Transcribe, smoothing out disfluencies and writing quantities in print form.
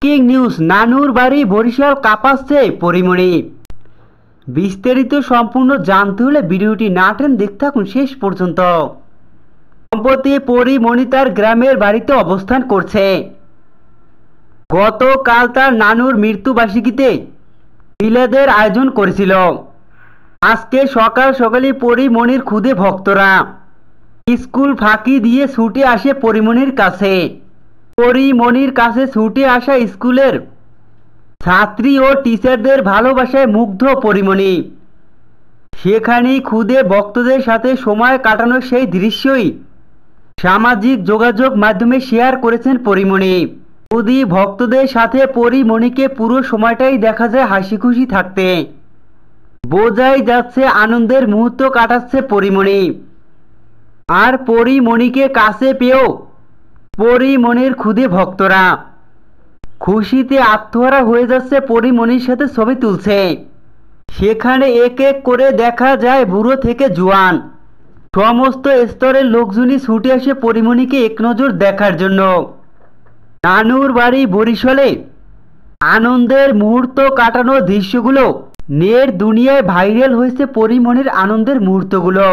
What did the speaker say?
King news নানুর বাড়ি বরিশাল কাঁপাচ্ছে পরিমণি। বিস্তারিত সম্পূর্ণ জানতে হলে ভিডিওটি না টেনে দেখতে থাকুন শেষ পর্যন্ত। সম্প্রতি পরিমণি তার গ্রামের বাড়িতে অবস্থান করছে। গতকাল তার নানুর মৃত্যুবার্ষিকীতে মিলাদের আয়োজন করেছিল। আজকে সকাল সকালই পরিমণির খুদে ভক্তরা স্কুল ফাঁকি দিয়ে ছুটে আসে পরিমণির কাছে। পরিমণির কাছে ছুটে আসা স্কুলের ছাত্রী ও টিচারদের ভালোবাসায় মুগ্ধ পরিমণি। সেখানেই খুদে ভক্তদের সাথে সময় কাটানোর সেই দৃশ্যই সামাজিক যোগাযোগ মাধ্যমে শেয়ার করেছেন পরিমণি। খুদি ভক্তদের সাথে পরিমণিকে পুরো সময়টাই দেখা যায় হাসি খুশি থাকতে। বোঝাই যাচ্ছে আনন্দের মুহূর্ত কাটাচ্ছে পরিমণি। আর পরিমণিকে কাছে পেয়েও পরিমণির খুদে ভক্তরা খুশিতে আত্মহারা হয়ে যাচ্ছে, পরিমণির সাথে ছবি তুলছে। সেখানে এক এক করে দেখা যায় বুড়ো থেকে জোয়ান সমস্ত স্তরের লোকজনই ছুটে আসে পরিমণিকে এক নজর দেখার জন্য। নানুর বাড়ি বরিশালে আনন্দের মুহূর্ত কাটানোর দৃশ্যগুলো নেট দুনিয়ায় ভাইরাল হয়েছে। পরিমণির আনন্দের মুহূর্তগুলো।